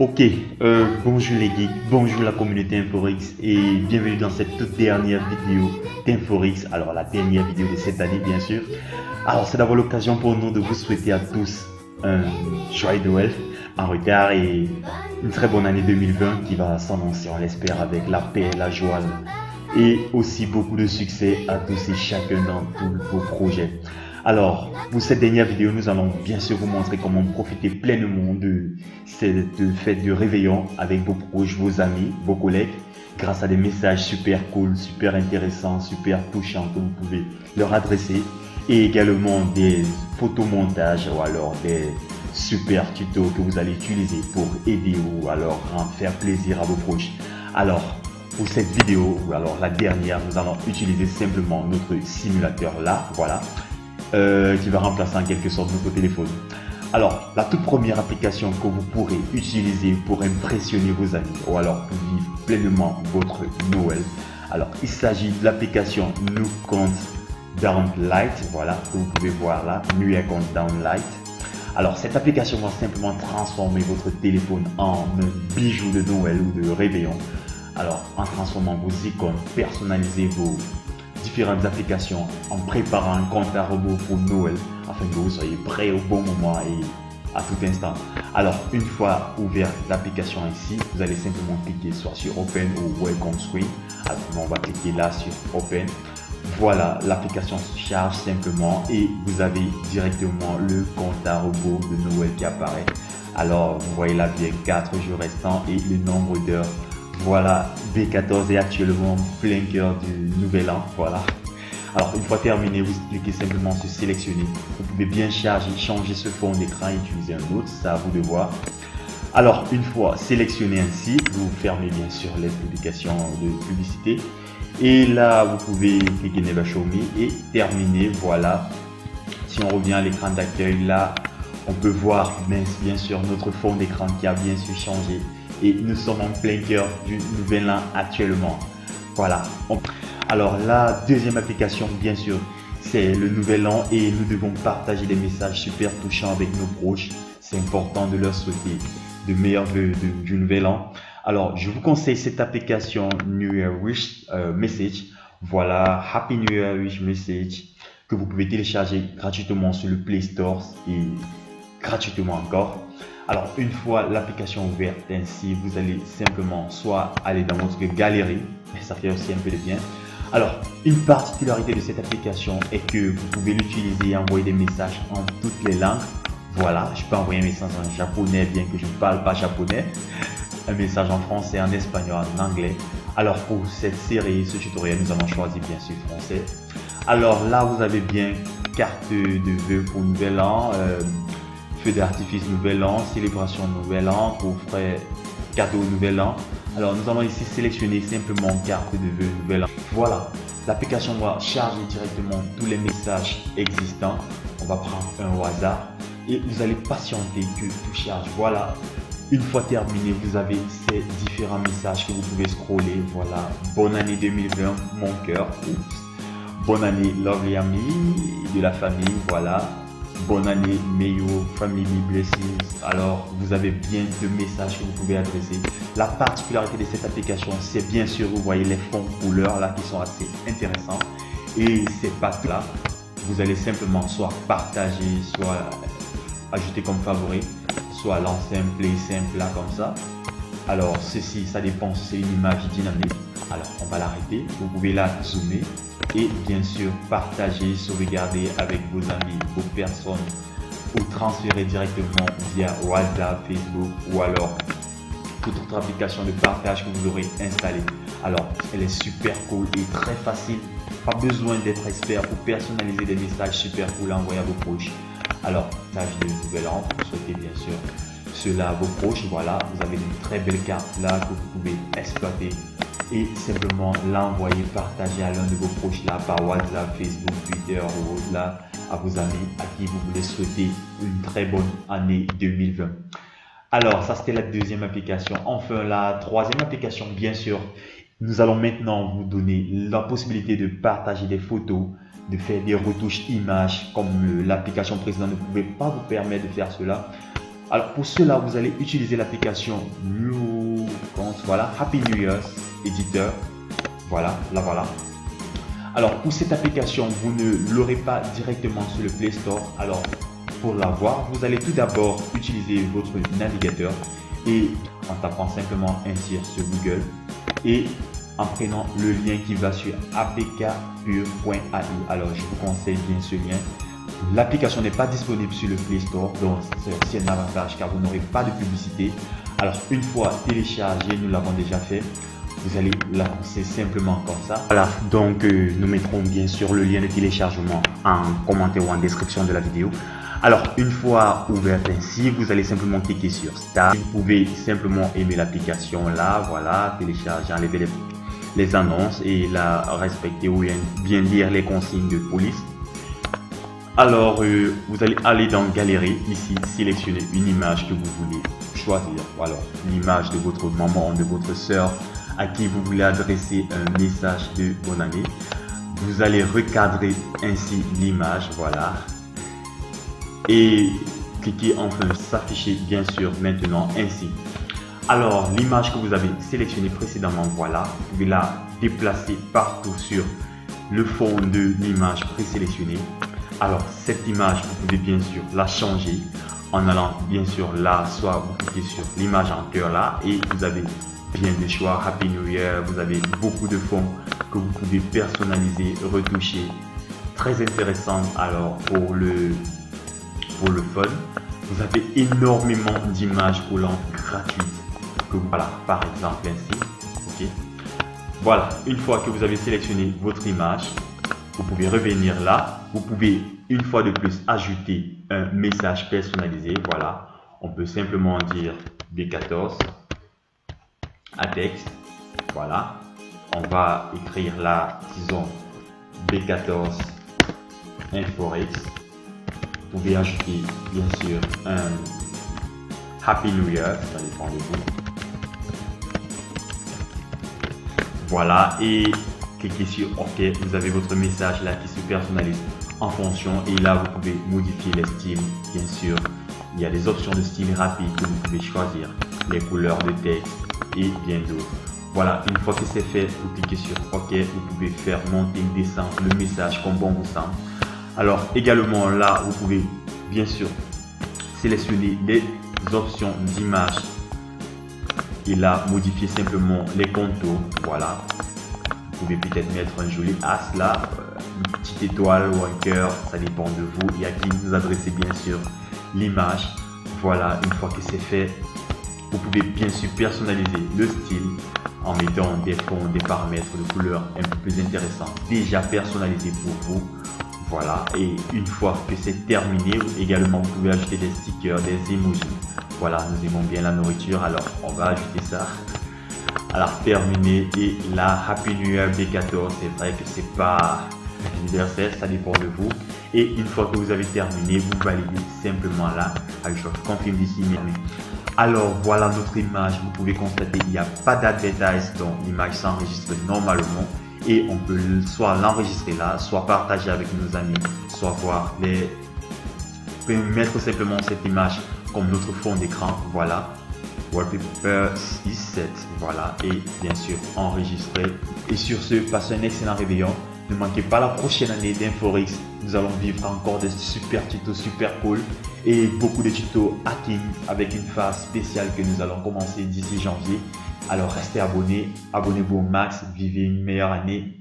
Ok, bonjour les geeks, bonjour la communauté Inforix et bienvenue dans cette toute dernière vidéo d'Inforix. Alors la dernière vidéo de cette année bien sûr. Alors c'est d'abord l'occasion pour nous de vous souhaiter à tous un joyeux Noël en retard et une très bonne année 2020 qui va s'annoncer, on l'espère, avec la paix, la joie et aussi beaucoup de succès à tous et chacun dans tous vos projets. Alors, pour cette dernière vidéo, nous allons bien sûr vous montrer comment profiter pleinement de cette fête de réveillon avec vos proches, vos amis, vos collègues, grâce à des messages super cool, super intéressants, super touchants que vous pouvez leur adresser et également des photomontages ou alors des super tutos que vous allez utiliser pour aider ou alors faire plaisir à vos proches. Alors, pour cette vidéo, ou alors la dernière, nous allons utiliser simplement notre simulateur là, voilà. Qui va remplacer en quelque sorte notre téléphone. Alors, la toute première application que vous pourrez utiliser pour impressionner vos amis ou alors pour vivre pleinement votre Noël, alors il s'agit de l'application New Countdown Light, voilà, que vous pouvez voir là, New Countdown Light. Alors, cette application va simplement transformer votre téléphone en un bijou de Noël ou de réveillon. Alors, en transformant vos icônes, personnalisez vos différentes applications en préparant un compte à rebours pour Noël afin que vous soyez prêts au bon moment et à tout instant. Alors, une fois ouverte l'application ici, vous allez simplement cliquer soit sur Open ou Welcome Screen. Alors, on va cliquer là sur Open. Voilà, l'application se charge simplement et vous avez directement le compte à rebours de Noël qui apparaît. Alors, vous voyez là bien 4 jours restants et le nombre d'heures. Voilà, B14 est actuellement plein cœur du nouvel an, voilà. Alors, une fois terminé, vous cliquez simplement sur sélectionner. Vous pouvez bien changer ce fond d'écran et utiliser un autre, c'est à vous de voir. Alors, une fois sélectionné ainsi, vous fermez bien sûr les publications de publicité. Et là, vous pouvez cliquer Never Show Me et terminer, voilà. Si on revient à l'écran d'accueil, là, on peut voir bien sûr notre fond d'écran qui a bien sûr changé. Et nous sommes en plein cœur du nouvel an actuellement. Voilà. Alors la deuxième application, bien sûr, c'est le nouvel an et nous devons partager des messages super touchants avec nos proches. C'est important de leur souhaiter de meilleurs vœux du nouvel an. Alors je vous conseille cette application New Year Wish Message. Voilà, Happy New Year Wish Message que vous pouvez télécharger gratuitement sur le Play Store et gratuitement encore. Alors, une fois l'application ouverte ainsi, vous allez simplement soit aller dans votre galerie, mais ça fait aussi un peu de bien. Alors, une particularité de cette application est que vous pouvez l'utiliser et envoyer des messages en toutes les langues. Voilà, je peux envoyer un message en japonais bien que je ne parle pas japonais, un message en français, en espagnol, en anglais. Alors, pour cette série, ce tutoriel, nous allons choisir bien sûr français. Alors là, vous avez bien carte de vœux pour Nouvel An. Feu d'artifice Nouvel An, célébration Nouvel An, coffret cadeau Nouvel An. Alors nous allons ici sélectionner simplement carte de vœux Nouvel An. Voilà, l'application va charger directement tous les messages existants. On va prendre un au hasard et vous allez patienter que tout charge. Voilà, une fois terminé, vous avez ces différents messages que vous pouvez scroller. Voilà, bonne année 2020, mon cœur. Bonne année, lovely ami de la famille. Voilà. Bonne année, may your family blessings. Alors, vous avez bien de messages que vous pouvez adresser. La particularité de cette application, c'est bien sûr, vous voyez les fonds couleurs là qui sont assez intéressants. Et ces pattes là, vous allez simplement soit partager, soit ajouter comme favori, soit lancer un play simple là comme ça. Alors, ceci, ça dépend si c'est une image dynamique. Alors, on va l'arrêter. Vous pouvez la zoomer. Et bien sûr, partager, sauvegarder avec vos amis, vos personnes ou transférer directement via WhatsApp, Facebook ou alors toute autre application de partage que vous aurez installée. Alors, elle est super cool et très facile. Pas besoin d'être expert pour personnaliser des messages super cool à envoyer à vos proches. Alors, message de Nouvel An, vous souhaitez bien sûr cela à vos proches. Voilà, vous avez une très belle carte là que vous pouvez exploiter et simplement l'envoyer, partager à l'un de vos proches là par WhatsApp, Facebook, Twitter ou au-delà à vos amis à qui vous voulez souhaiter une très bonne année 2020. Alors ça c'était la deuxième application. Enfin la troisième application, bien sûr, nous allons maintenant vous donner la possibilité de partager des photos, de faire des retouches images comme l'application précédente ne pouvait pas vous permettre de faire cela. Alors pour cela, vous allez utiliser l'application voilà, Happy New Year Editor. Voilà, la voilà. Alors pour cette application, vous ne l'aurez pas directement sur le Play Store. Alors pour l'avoir, vous allez tout d'abord utiliser votre navigateur et en tapant simplement ainsi sur Google et en prenant le lien qui va sur apkpure.ai. Alors je vous conseille bien ce lien. L'application n'est pas disponible sur le Play Store, donc c'est un avantage car vous n'aurez pas de publicité. Alors une fois téléchargé, nous l'avons déjà fait, vous allez la lancer simplement comme ça. Voilà, donc nous mettrons bien sûr le lien de téléchargement en commentaire ou en description de la vidéo. Alors une fois ouverte ainsi, vous allez simplement cliquer sur Start. Vous pouvez simplement aimer l'application là, voilà, télécharger, enlever les annonces et la respecter ou bien lire les consignes de police. Alors vous allez aller dans Galerie, ici sélectionner une image que vous voulez choisir. Voilà, l'image de votre maman, de votre soeur à qui vous voulez adresser un message de bonne année. Vous allez recadrer ainsi l'image, voilà, et cliquez enfin s'afficher bien sûr maintenant ainsi. Alors l'image que vous avez sélectionnée précédemment, voilà, vous pouvez la déplacer partout sur le fond de l'image présélectionnée. Alors cette image, vous pouvez bien sûr la changer en allant bien sûr là, soit vous cliquez sur l'image en cœur là et vous avez bien des choix, Happy New Year, vous avez beaucoup de fonds que vous pouvez personnaliser, retoucher. Très intéressant alors pour le fun. Vous avez énormément d'images collantes gratuites que voilà, par exemple ainsi. Ok. Voilà, une fois que vous avez sélectionné votre image, vous pouvez revenir là. Vous pouvez une fois de plus ajouter un message personnalisé. Voilà, on peut simplement dire B14 à texte. Voilà, on va écrire là, disons B14 InfoRx. Vous pouvez ajouter bien sûr un Happy New Year, ça dépend de vous. Voilà, et cliquez sur OK. Vous avez votre message là qui se personnalise en fonction et là vous pouvez modifier les styles. Bien sûr, il y a des options de style rapide que vous pouvez choisir, les couleurs de texte et bien d'autres. Voilà, une fois que c'est fait, vous cliquez sur OK. Vous pouvez faire monter, descendre le message comme bon vous semble. Alors également là, vous pouvez bien sûr sélectionner les options d'image et là modifier simplement les contours. Voilà, vous pouvez peut-être mettre un joli as là, une petite étoile ou un cœur, ça dépend de vous et à qui vous adressez bien sûr l'image. Voilà, une fois que c'est fait, vous pouvez bien sûr personnaliser le style en mettant des fonds, des paramètres de couleurs un peu plus intéressants déjà personnalisés pour vous. Voilà, et une fois que c'est terminé, également vous pouvez ajouter des stickers, des emojis. Voilà, nous aimons bien la nourriture, alors on va ajouter ça. Alors terminé, et là Happy New Year B14, c'est vrai que c'est pas universel, ça dépend de vous. Et une fois que vous avez terminé, vous validez simplement là, je confirme d'ici. Alors voilà notre image, vous pouvez constater qu'il n'y a pas d'advertise, donc l'image s'enregistre normalement. Et on peut soit l'enregistrer là, soit partager avec nos amis, soit voir les... On peut mettre simplement cette image comme notre fond d'écran, voilà. Wallpaper is set, voilà. Et bien sûr enregistrer. Et sur ce, passez un excellent réveillon. Ne manquez pas la prochaine année d'InfoRx. Nous allons vivre encore des super tutos super cool et beaucoup de tutos hacking avec une phase spéciale que nous allons commencer d'ici janvier. Alors restez abonnés, abonnez-vous au max, vivez une meilleure année.